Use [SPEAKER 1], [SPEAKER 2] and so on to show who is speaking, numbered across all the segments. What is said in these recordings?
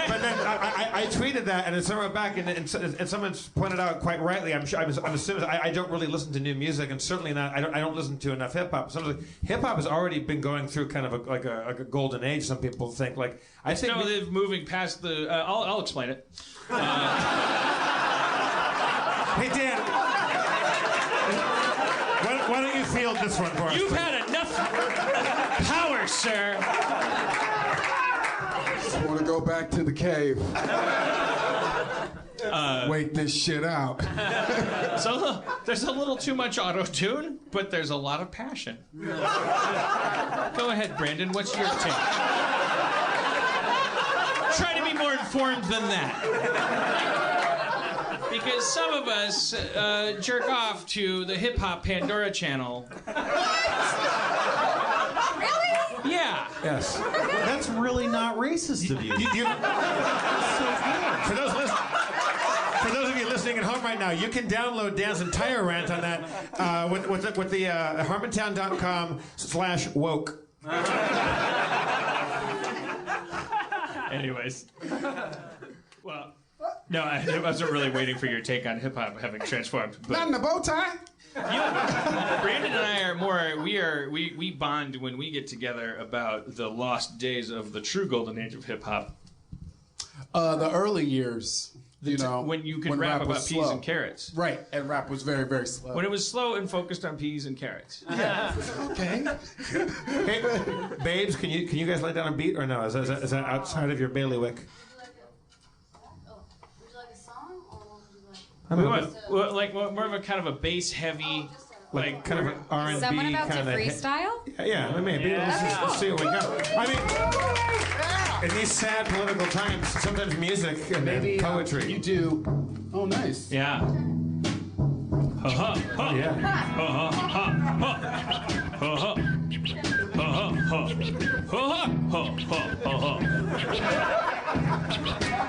[SPEAKER 1] But then I tweeted that, and then someone back, and someone's pointed out quite rightly. I'm assuming I don't really listen to new music, and certainly not. I don't listen to enough hip hop. Hip hop has already been going through kind of a golden age. Some people think I think
[SPEAKER 2] they're moving past the. I'll explain it.
[SPEAKER 1] Hey Dan, why don't you field this one for us?
[SPEAKER 2] You've had enough power, sir.
[SPEAKER 3] Just want to go back to the cave. Wait this shit out.
[SPEAKER 2] So there's a little too much auto-tune, but there's a lot of passion. Go ahead, Brandon. What's your take? Try to be more informed than that. Because some of us jerk off to the hip-hop Pandora channel.
[SPEAKER 4] Really?
[SPEAKER 2] Yeah.
[SPEAKER 1] Yes.
[SPEAKER 5] That's really not racist of you.
[SPEAKER 1] For those of you listening at home right now, you can download Dan's entire rant on that with the harmontown.com/woke.
[SPEAKER 2] Anyways. Well, no, I wasn't really waiting for your take on hip-hop having transformed. But
[SPEAKER 3] Not in the bow tie.
[SPEAKER 2] Brandon and I are more. We bond when we get together about the lost days of the true golden age of hip-hop.
[SPEAKER 3] The early years.
[SPEAKER 2] When you could rap about peas and carrots.
[SPEAKER 3] Right, and rap was very, very slow.
[SPEAKER 2] When it was slow and focused on peas and carrots.
[SPEAKER 3] Yeah. Okay.
[SPEAKER 1] Hey, babes, can you guys lay down a beat or no? Is that outside of your bailiwick?
[SPEAKER 4] Would you like a song, or what would you like?
[SPEAKER 2] We want more of a kind of a bass-heavy, like
[SPEAKER 1] kind of an R&B
[SPEAKER 4] Someone about to
[SPEAKER 1] kind of
[SPEAKER 4] freestyle?
[SPEAKER 1] Yeah, maybe. Let's see what we got. I mean, in these sad political times, sometimes music and
[SPEAKER 3] Maybe
[SPEAKER 1] poetry.
[SPEAKER 3] you do. Oh, nice.
[SPEAKER 2] yeah.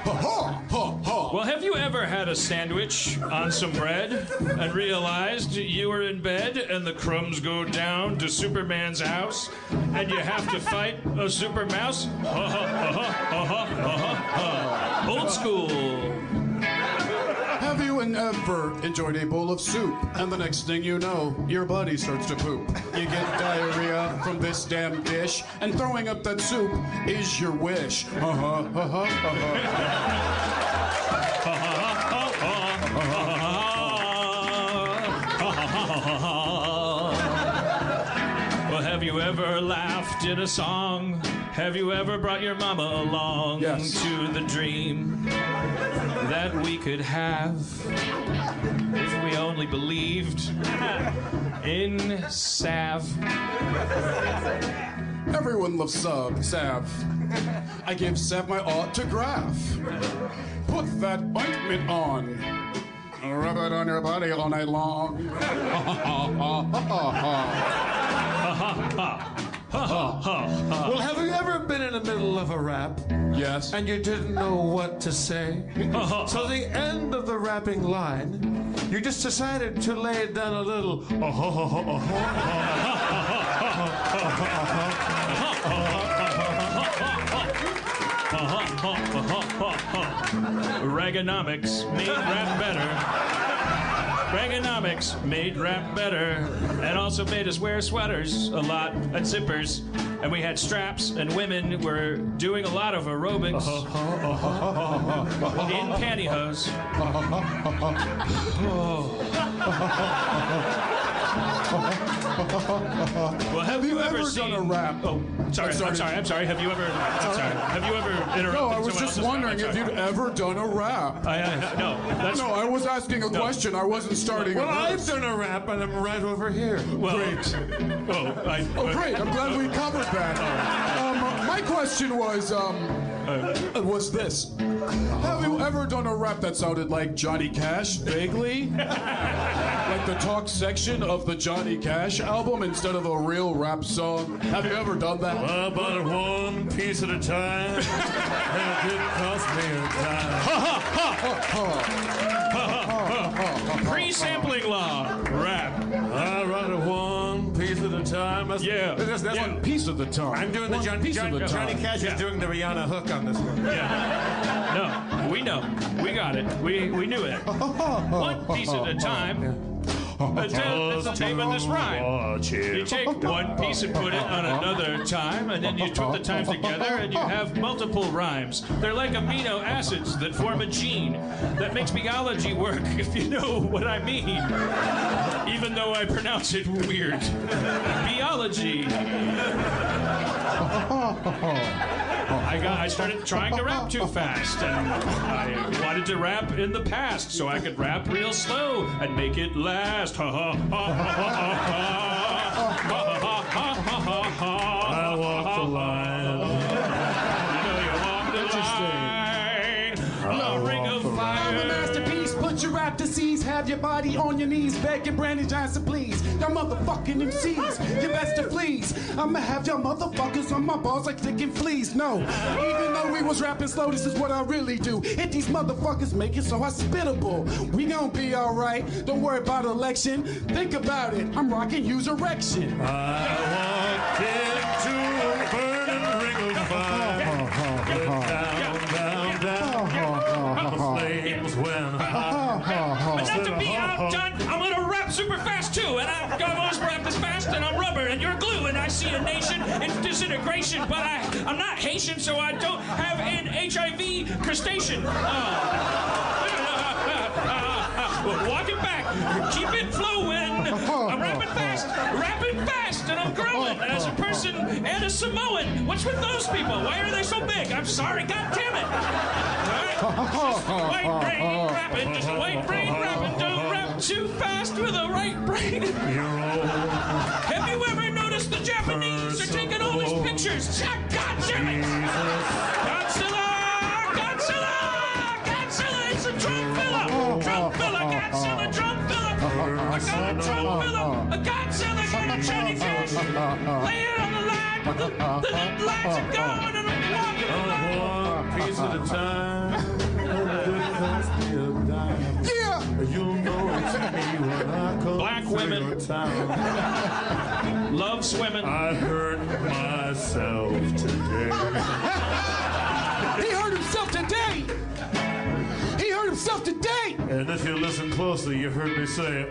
[SPEAKER 2] Well, have you ever had a sandwich on some bread and realized you were in bed and the crumbs go down to Superman's house and you have to fight a super mouse? Old school.
[SPEAKER 3] Have you ever enjoyed a bowl of soup, and the next thing you know, your body starts to poop? You get diarrhea from this damn dish, and throwing up that soup is your wish.
[SPEAKER 2] Well, have you ever laughed in a song? Have you ever brought your mama along to the dream that we could have if we only believed in salve?
[SPEAKER 3] Everyone loves salve. I give salve my autograph. Put that ointment on. Rub it on your body all night long.
[SPEAKER 1] Well, have you ever been in the middle of a rap?
[SPEAKER 3] Yes.
[SPEAKER 1] And you didn't know what to say? So the end of the rapping line, you just decided to lay down a little
[SPEAKER 2] Reaganomics made rap better. Reaganomics made rap better, and also made us wear sweaters a lot and zippers, and we had straps, and women were doing a lot of aerobics in pantyhose. Well, have you ever
[SPEAKER 3] done a rap?
[SPEAKER 2] Oh, sorry. I'm sorry. Have you ever? Have you ever interrupted?
[SPEAKER 3] No, I was
[SPEAKER 2] someone
[SPEAKER 3] just
[SPEAKER 2] else's
[SPEAKER 3] wondering
[SPEAKER 2] rap?
[SPEAKER 3] if you'd ever done a rap.
[SPEAKER 2] No, that's
[SPEAKER 3] No, I was asking a question. I wasn't starting
[SPEAKER 1] Well,
[SPEAKER 3] a
[SPEAKER 1] I've
[SPEAKER 3] verse.
[SPEAKER 1] done a rap, and I'm right over here.
[SPEAKER 2] well,
[SPEAKER 3] Great.
[SPEAKER 2] Oh,
[SPEAKER 3] Oh, great. I'm glad we covered that. My question was this. Have you ever done a rap that sounded like Johnny Cash, vaguely? Like the talk section of the Johnny Cash album instead of a real rap song? Have you ever done that?
[SPEAKER 1] About one piece at a time, and it didn't cost me a dime.
[SPEAKER 2] Pre-sampling law, rap.
[SPEAKER 1] I write it one piece at a time, That's
[SPEAKER 3] One piece of the tongue.
[SPEAKER 1] I'm doing the Johnny Cash is doing the Rihanna hook on this one.
[SPEAKER 2] Yeah. No, we know. We got it. We knew it. One piece at a time. Let's tape in this rhyme. You take one piece and put it on another time, and then you put the times together, and you have multiple rhymes. They're like amino acids that form a gene that makes biology work, if you know what I mean. Even though I pronounce it weird. Biology. I started trying to rap too fast, and I wanted to rap in the past so I could rap real slow and make it last. Ha ha ha ha ha ha ha ha.
[SPEAKER 1] I walk the line.
[SPEAKER 2] You know you walk the line. A ring of fire.
[SPEAKER 3] I'm a masterpiece. Put your rap disease. Have your body on your knees. Begging Brandon Johnson, please. Y'all motherfucking MCs. You best to please. I'ma have y'all motherfuckers on my balls like sticking fleas. No. Even though we was rapping slow, this is what I really do. Hit these motherfuckers, make it so hospitable. We gon' be alright. Don't worry about election. Think about it. I'm rocking use erection.
[SPEAKER 1] I walked into a burning ring of fire. Down, the flames went high.
[SPEAKER 2] But not to be outdone, I'm gonna rap super fast too. And I've always rapped this fast, and I'm rubber, and you're glue, and I see a nation in disintegration. But I'm not Haitian, so I don't have an HIV crustacean. Walking back, keep it flowing. I'm rapping fast, and I'm growing as a person and a Samoan. What's with those people? Why are they so big? I'm sorry, God damn it. Just white brain rapping, just white brain rapping. Don't rap too fast with a right brain. Have you ever noticed the Japanese are taking all these pictures? God damn it. Godzilla, it's a drum filler. Godzilla, drum filler. I got a drum filler. A Godzilla got a Johnny Cash. Lay it on the line, but the lights are gone, and I'm walking along.
[SPEAKER 1] One piece at a time.
[SPEAKER 3] Yeah!
[SPEAKER 1] You'll know it's me when I come.
[SPEAKER 2] Black women love swimming.
[SPEAKER 1] I hurt myself today.
[SPEAKER 3] He hurt himself today! He hurt himself today!
[SPEAKER 1] And if you listen closely, you heard me say,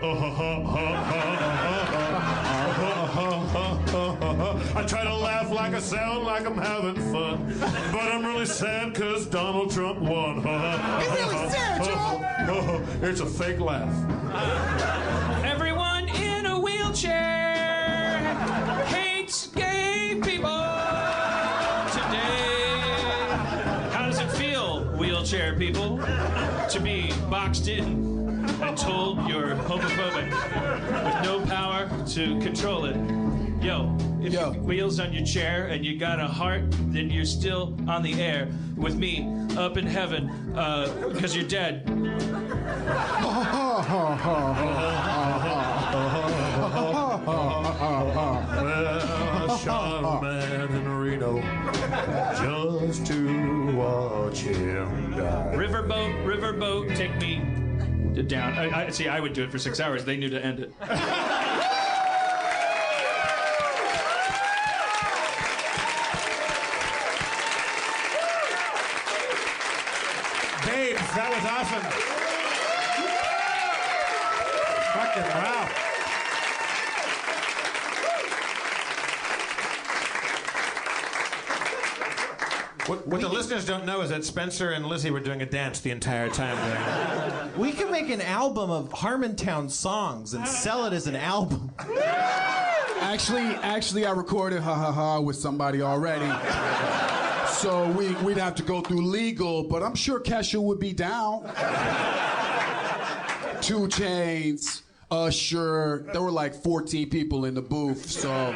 [SPEAKER 1] I try to laugh like I sound like I'm having fun, but I'm really sad because Donald Trump won.
[SPEAKER 3] He really sad, y'all!
[SPEAKER 1] It's a fake laugh.
[SPEAKER 2] Everyone in a wheelchair hates gay people today. How does it feel, wheelchair people, to be boxed in and told you're homophobic with no power to control it? Yo, if you have wheels on your chair and you got a heart, then you're still on the air with me up in heaven because you're dead.
[SPEAKER 1] Well, I shot a man in Reno just to watch him die.
[SPEAKER 2] Riverboat, take me down. I see, I would do it for 6 hours. They knew to end it.
[SPEAKER 1] Babes, that was awesome. Fucking wow. What the listeners don't know is that Spencer and Lizzie were doing a dance the entire time.
[SPEAKER 5] We can make an album of Harmontown songs and sell it as an album.
[SPEAKER 3] Actually, I recorded Ha Ha Ha with somebody already. So we'd have to go through legal, but I'm sure Kesha would be down. 2 Chainz, Usher. There were like 14 people in the booth, so.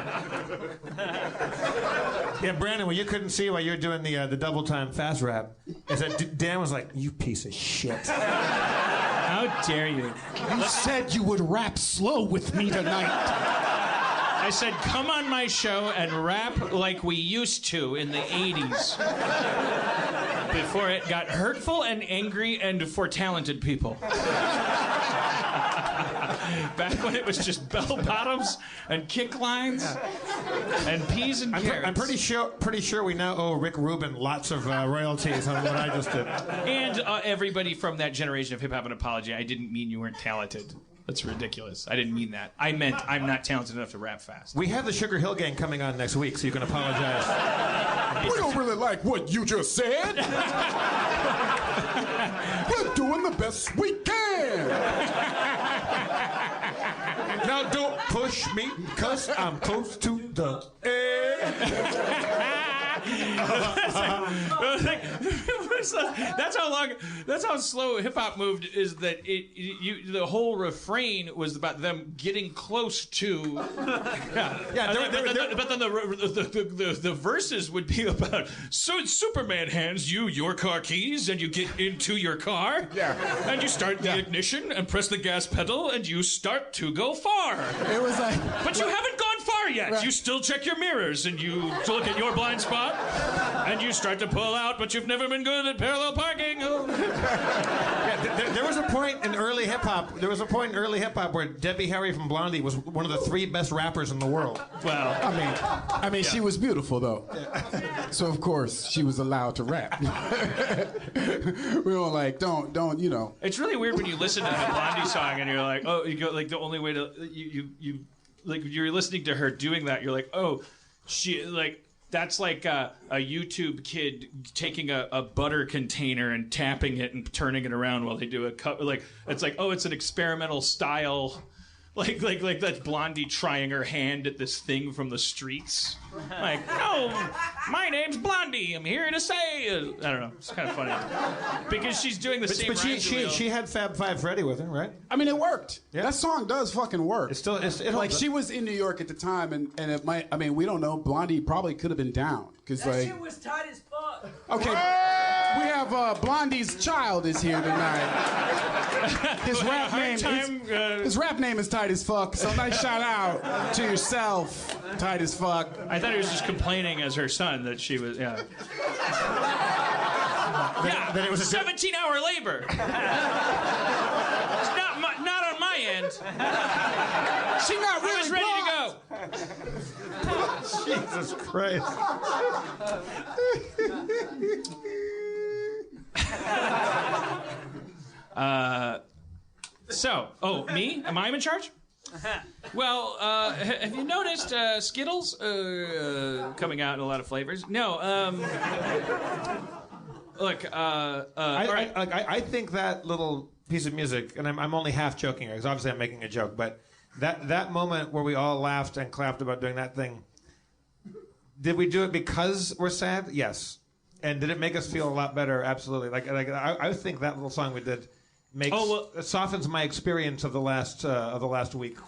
[SPEAKER 1] Yeah, Brandon, what you couldn't see while you were doing the double time fast rap is that Dan was like, "You piece of shit."
[SPEAKER 2] How dare you?
[SPEAKER 3] You said you would rap slow with me tonight.
[SPEAKER 2] I said, come on my show and rap like we used to in the 80s. before it got hurtful and angry and for talented people. Back when it was just bell bottoms and kick lines and peas and carrots.
[SPEAKER 1] I'm pretty sure we now owe Rick Rubin lots of royalties on what I just did.
[SPEAKER 2] And everybody from that generation of hip hop an apology. I didn't mean you weren't talented. That's ridiculous. I didn't mean that. I meant I'm not talented enough to rap fast.
[SPEAKER 1] We have the Sugar Hill Gang coming on next week, so you can apologize.
[SPEAKER 3] We don't really like what you just said. We're doing the best we can.
[SPEAKER 1] Now don't push me, cause I'm close to the edge.
[SPEAKER 2] That's how slow hip hop moved. Is that the whole refrain was about them getting close to. But then the verses would be about Superman hands you your car keys and you get into your car.
[SPEAKER 3] Yeah.
[SPEAKER 2] And you start the ignition and press the gas pedal and you start to go far.
[SPEAKER 3] It was like.
[SPEAKER 2] But you haven't gone far yet.
[SPEAKER 3] Right.
[SPEAKER 2] You still check your mirrors and you look at your blind spot and you start to pull out, but you've never been good at parallel parking. Oh.
[SPEAKER 1] Yeah, there was a point in early hip hop. Where Debbie Harry from Blondie was one of the 3 best rappers in the world.
[SPEAKER 2] Well,
[SPEAKER 3] I mean, she was beautiful though, so of course she was allowed to rap. We were like, don't, you know.
[SPEAKER 2] it's really weird when you listen to the Blondie song and you're like, oh, you go like the only way to you like you're listening to her doing that. You're like, oh, she like. That's like a YouTube kid taking a butter container and tapping it and turning it around while they do a cut. Like it's like, oh, it's an experimental style. Like that's Blondie trying her hand at this thing from the streets. Like, oh, my name's Blondie. I'm here to say. I don't know. It's kind of funny because she's doing the same.
[SPEAKER 1] But she had Fab Five Freddy with her, right?
[SPEAKER 3] I mean, it worked.
[SPEAKER 1] Yeah.
[SPEAKER 3] That song does fucking work.
[SPEAKER 1] It
[SPEAKER 3] like she was in New York at the time, and it might. I mean, we don't know. Blondie probably could have been down because
[SPEAKER 6] That
[SPEAKER 3] like.
[SPEAKER 6] shit was tight as fuck.
[SPEAKER 3] Okay, we have Blondie's child is here tonight. His rap name is tight as fuck. So nice shout out to yourself, tight as fuck.
[SPEAKER 2] I thought he was just complaining as her son that she was. Yeah.
[SPEAKER 1] That it was a
[SPEAKER 2] 17-hour labor. It's not on my end.
[SPEAKER 3] She not really
[SPEAKER 2] I was ready to go.
[SPEAKER 1] Jesus Christ.
[SPEAKER 2] Me? Am I in charge? Well, have you noticed Skittles coming out in a lot of flavors? No. Look.
[SPEAKER 1] I think that little piece of music, and I'm only half joking here because obviously I'm making a joke, but that moment where we all laughed and clapped about doing that thing, did we do it because we're sad? Yes. And did it make us feel a lot better? Absolutely. I think that little song we did softens my experience of the last week.